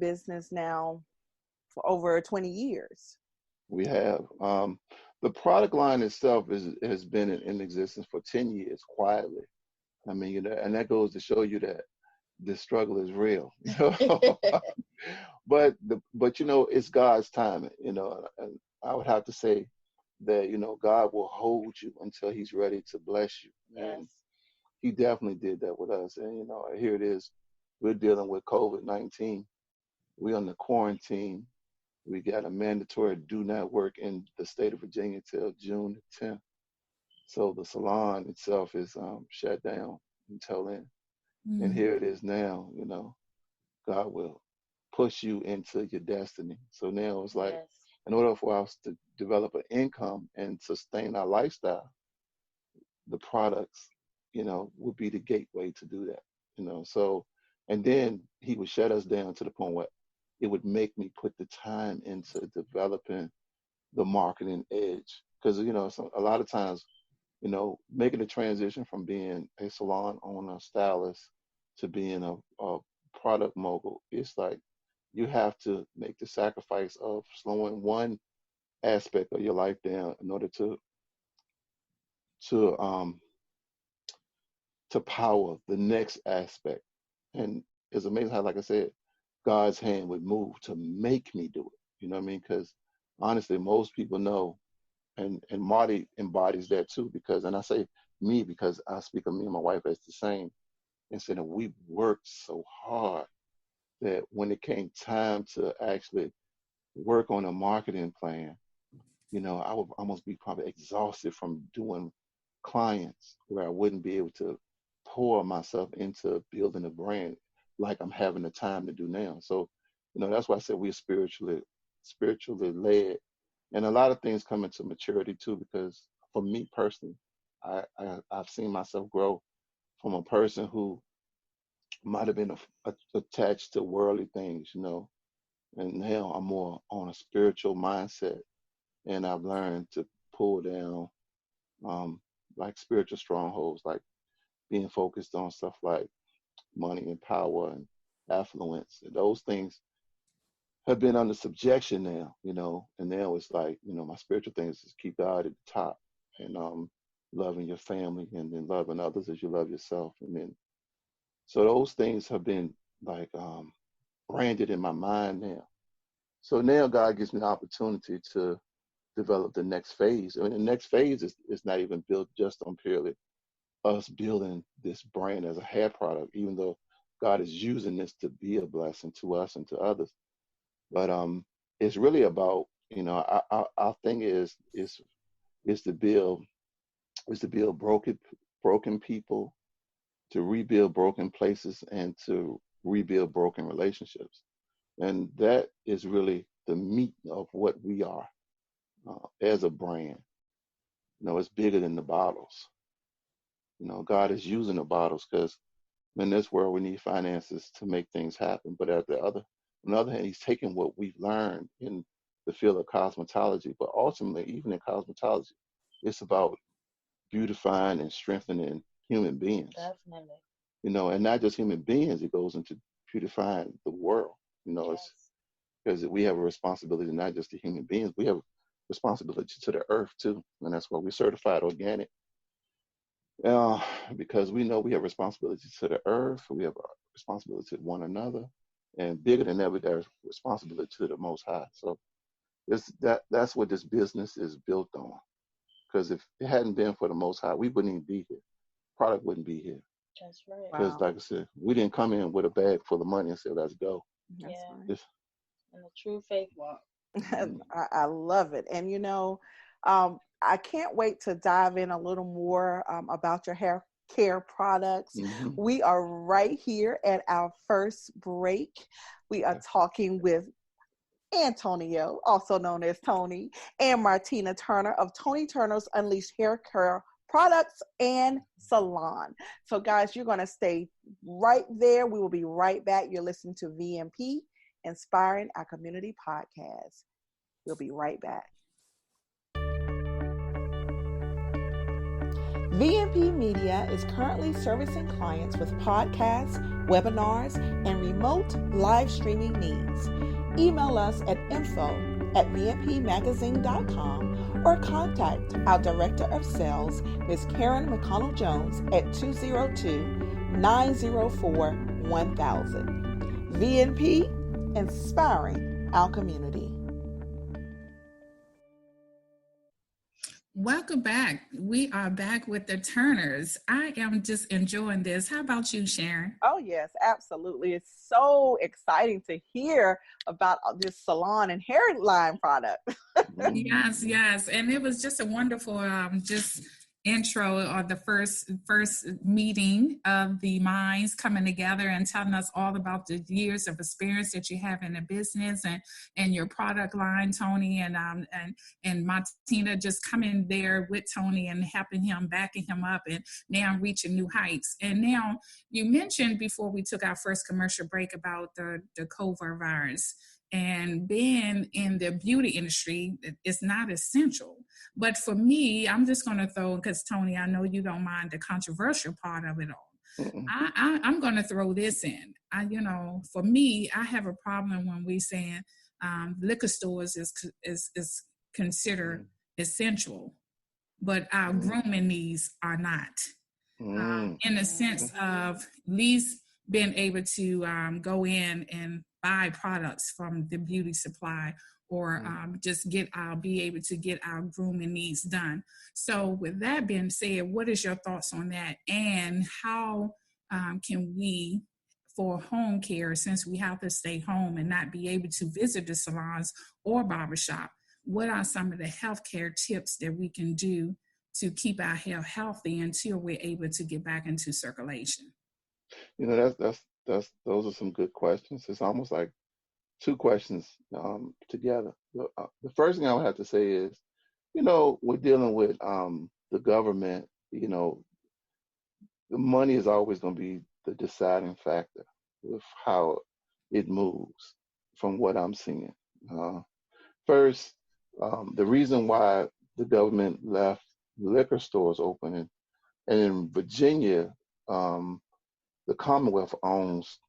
in business now for over 20 years. We have. The product line itself has been in existence for 10 years quietly. I mean, and that goes to show you that the struggle is real. But it's God's timing, and I would have to say that, God will hold you until he's ready to bless you. And he definitely did that with us. And, here it is. We're dealing with COVID-19. We're on the quarantine. We got a mandatory do not work in the state of Virginia till June the 10th. So the salon itself is shut down until then. And here it is now, God will push you into your destiny. So now it's like, in order for us to develop an income and sustain our lifestyle, the products, would be the gateway to do that, So, and then he would shut us down to the point where it would make me put the time into developing the marketing edge. Because, so a lot of times, making the transition from being a salon owner, stylist, to being a product mogul, it's like you have to make the sacrifice of slowing one aspect of your life down in order to power the next aspect. And it's amazing how, like I said, God's hand would move to make me do it. You know what I mean? Because honestly, most people know, and Marty embodies that too, and I say me because I speak of me and my wife as the same, and said that we worked so hard that when it came time to actually work on a marketing plan, I would almost be probably exhausted from doing clients where I wouldn't be able to pour myself into building a brand like I'm having the time to do now. So, that's why I said we're spiritually led. And a lot of things come into maturity too, because for me personally, I've seen myself grow from a person who might have been attached to worldly things, and now I'm more on a spiritual mindset, and I've learned to pull down like spiritual strongholds, like being focused on stuff like money and power and affluence. And those things have been under subjection now, and now it's like, my spiritual things is keep God at the top, and loving your family, and then loving others as you love yourself. And then, so those things have been like branded in my mind now. So now God gives me the opportunity to develop the next phase. I mean, the next phase is not even built just on purely us building this brand as a hair product, even though God is using this to be a blessing to us and to others. But it's really about, our thing is to build broken people, to rebuild broken places, and to rebuild broken relationships. And that is really the meat of what we are as a brand. It's bigger than the bottles. God is using the bottles because in this world we need finances to make things happen. But on the other hand, he's taking what we've learned in the field of cosmetology, but ultimately, even in cosmetology, it's about beautifying and strengthening human beings. Definitely. And not just human beings, it goes into beautifying the world. It's because we have a responsibility not just to human beings, we have a responsibility to the earth too. And that's why we're certified organic. Because we know we have responsibility to the earth, we have a responsibility to one another, and bigger than that, we got a responsibility to the Most High. So that's what this business is built on. Because if it hadn't been for the Most High, we wouldn't even be here. Product wouldn't be here. That's right. Because like I said, we didn't come in with a bag full of money and say, let's go. That's right. And a true faith walk. I love it. And, I can't wait to dive in a little more about your hair care products. Mm-hmm. We are right here at our first break. We are talking with Antonio, also known as Tony, and Martina Turner of Tony Turner's Unleashed Hair Care Products and Salon. So guys, you're going to stay right there. We will be right back. You're listening to VMP, Inspiring Our Community Podcast. We'll be right back. VNP Media is currently servicing clients with podcasts, webinars, and remote live streaming needs. Email us at info@vnpmagazine.com or contact our Director of Sales, Ms. Karen McConnell Jones, at 202-904-1000. VNP, inspiring our community. Welcome back. We are back with the Turners. I am just enjoying this. How about you, Sharon? Oh, yes, absolutely. It's so exciting to hear about this salon and hairline product. Yes. And it was just a wonderful just intro or the first meeting of the minds coming together and telling us all about the years of experience that you have in the business and your product line, Tony, and Martina just coming there with Tony and helping him, backing him up, and now reaching new heights. And now you mentioned before we took our first commercial break about the COVID virus. And being in the beauty industry is not essential. But for me, I'm just going to throw, because Tony, I know you don't mind the controversial part of it all. I'm going to throw this in. For me, I have a problem when we saying liquor stores is considered essential, but our grooming needs are not. In the sense of at least being able to go in and buy products from the beauty supply or just be able to get our grooming needs done. So with that being said, what is your thoughts on that? And how can we, for home care, since we have to stay home and not be able to visit the salons or barbershop, what are some of the healthcare tips that we can do to keep our hair healthy until we're able to get back into circulation? Those are some good questions. It's almost like two questions together. The first thing I would have to say is, we're dealing with the government. The money is always going to be the deciding factor with how it moves from what I'm seeing. First, the reason why the government left liquor stores open, and in Virginia, the Commonwealth owns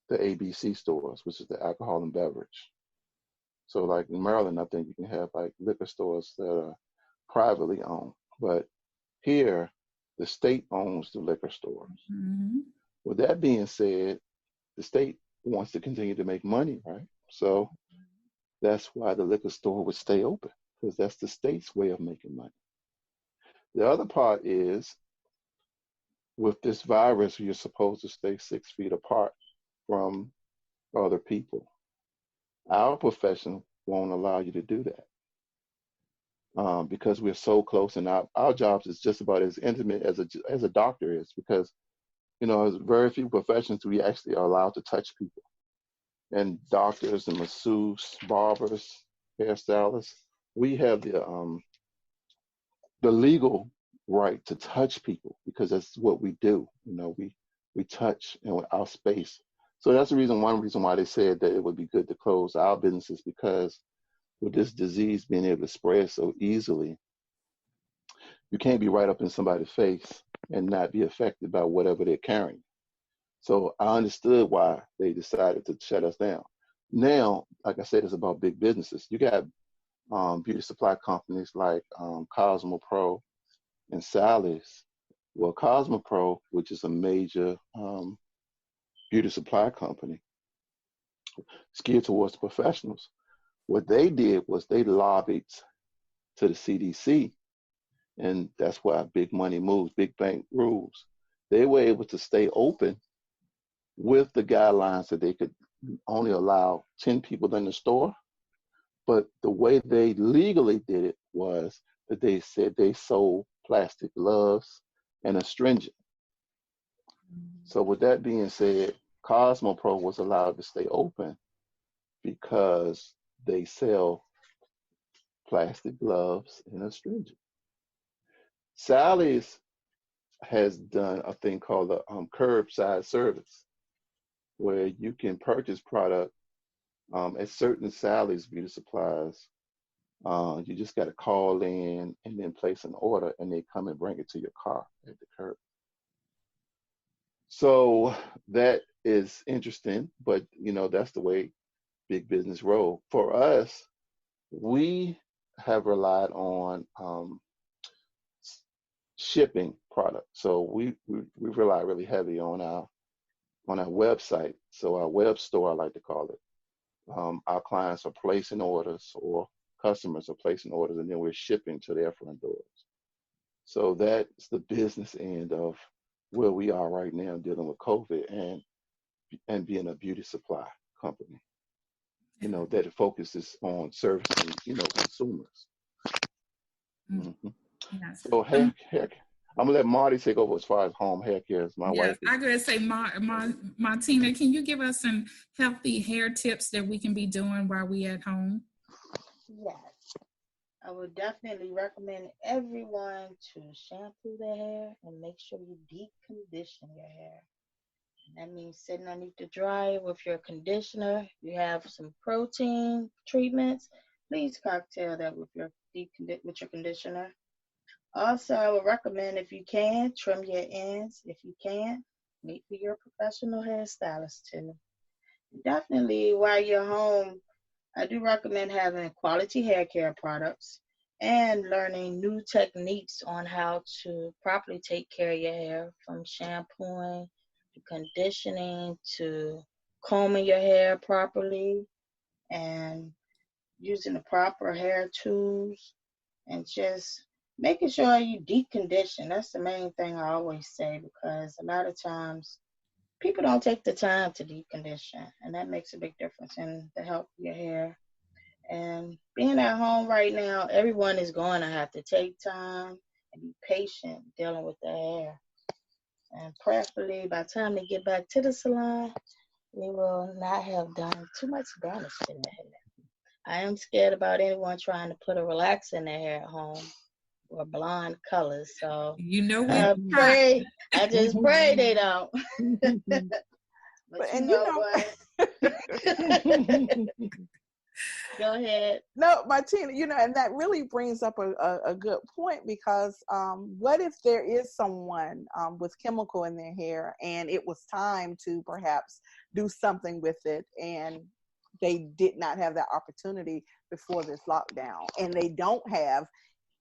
the ABC stores, which is the alcohol and beverage. So like in Maryland, I think you can have like liquor stores that are privately owned. But here, the state owns the liquor stores. Mm-hmm. With that being said, the state wants to continue to make money, right? So that's why the liquor store would stay open, because that's the state's way of making money. The other part is, with this virus, you're supposed to stay 6 feet apart from other people. Our profession won't allow you to do that because we're so close, and our jobs is just about as intimate as a doctor is, because there's very few professions we actually are allowed to touch people. And doctors and masseuses, barbers, hairstylists, we have the legal right to touch people because that's what we do. We touch in our space. So that's one reason why they said that it would be good to close our businesses, because with this disease being able to spread so easily, you can't be right up in somebody's face and not be affected by whatever they're carrying. So I understood why they decided to shut us down. Now, like I said, it's about big businesses. You got beauty supply companies like Cosmo Pro and Sally's. Well, Cosmo Pro, which is a major beauty supply company, is geared towards professionals. What they did was they lobbied to the CDC, and that's why big money moves, big bank rules. They were able to stay open with the guidelines that they could only allow 10 people in the store. But the way they legally did it was that they said they sold plastic gloves and astringent. So with that being said, Cosmo Pro was allowed to stay open because they sell plastic gloves and astringent. Sally's has done a thing called the curbside service, where you can purchase product at certain Sally's beauty supplies You just got to call in and then place an order, and they come and bring it to your car at the curb. So that is interesting, but that's the way big business roll. For us, we have relied on shipping product. So we rely really heavy on our website. So our web store, I like to call it. Our clients are placing orders, or customers are placing orders, and then we're shipping to their front doors. So that's the business end of where we are right now, dealing with COVID and being a beauty supply company. That it focuses on servicing, consumers. Mm-hmm. Yes. So hair, I'm gonna let Marty take over as far as home hair care. As my wife is. I'm going to say, Martina, can you give us some healthy hair tips that we can be doing while we at home? Yes. I would definitely recommend everyone to shampoo their hair and make sure you deep condition your hair. That means sitting underneath the dryer with your conditioner. You have some protein treatments. Please cocktail that with your conditioner. Also, I would recommend, if you can, trim your ends. If you can, meet with your professional hairstylist too. Definitely, while you're home, I do recommend having quality hair care products and learning new techniques on how to properly take care of your hair, from shampooing to conditioning to combing your hair properly and using the proper hair tools, and just making sure you deep condition. That's the main thing I always say, because a lot of times people don't take the time to deep condition, and that makes a big difference in the health of your hair. And being at home right now, everyone is going to have to take time and be patient dealing with their hair. And prayerfully, by the time they get back to the salon, we will not have done too much damage to their hair. I am scared about anyone trying to put a relaxer in their hair at home or blonde colors. So We I just pray they don't. But you know what? Go ahead. No, Martina, and that really brings up a good point, because what if there is someone with chemical in their hair, and it was time to perhaps do something with it, and they did not have that opportunity before this lockdown, and they don't have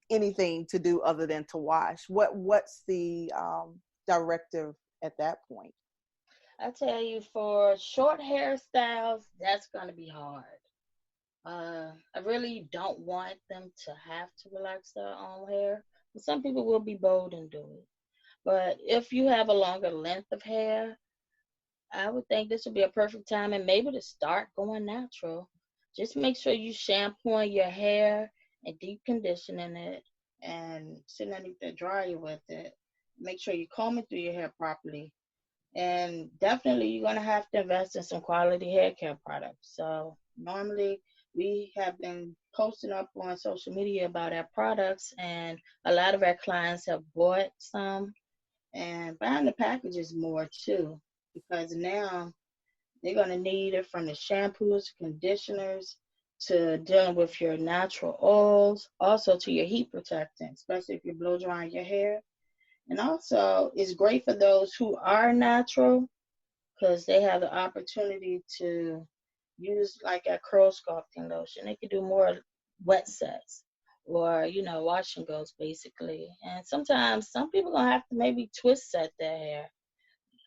anything to do other than to wash? What's the directive at that point? I tell you, for short hairstyles, that's going to be hard. I really don't want them to have to relax their own hair. But some people will be bold and do it. But if you have a longer length of hair, I would think this would be a perfect time, and maybe to start going natural. Just make sure you shampooing your hair and deep conditioning it and sitting underneath the dryer with it. Make sure you comb it through your hair properly. And definitely you're going to have to invest in some quality hair care products. So normally we have been posting up on social media about our products, and a lot of our clients have bought some and buying the packages more too, because now they're going to need it, from the shampoos, conditioners, to dealing with your natural oils, also to your heat protectant, especially if you're blow drying your hair. And also, it's great for those who are natural, because they have the opportunity to use like a curl sculpting lotion. They can do more wet sets, or, wash and goes basically. And sometimes some people going to have to maybe twist set their hair.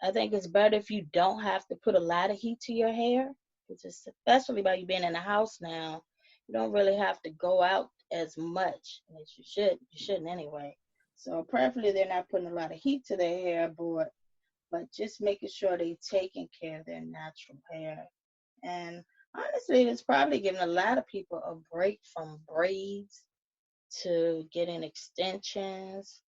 I think it's better if you don't have to put a lot of heat to your hair, which is, especially by you being in the house now, you don't really have to go out as much as you should. You shouldn't anyway. So preferably they're not putting a lot of heat to their hair, but just making sure they're taking care of their natural hair. And honestly, it's probably giving a lot of people a break from braids to getting extensions,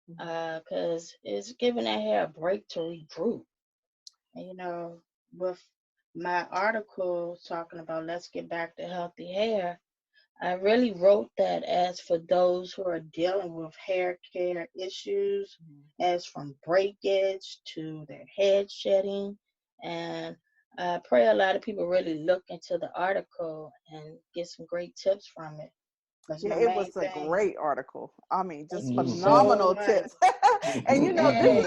because it's giving their hair a break to regroup. And, with my article talking about let's get back to healthy hair, I really wrote that as for those who are dealing with hair care issues, as from breakage to their head shedding. And I pray a lot of people really look into the article and get some great tips from it. That's Yeah, my it main was a thing. great article. I mean, just Thank you phenomenal so much. tips. And you know, Hey.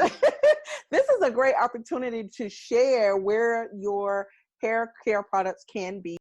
this is a great opportunity to share where your hair care products can be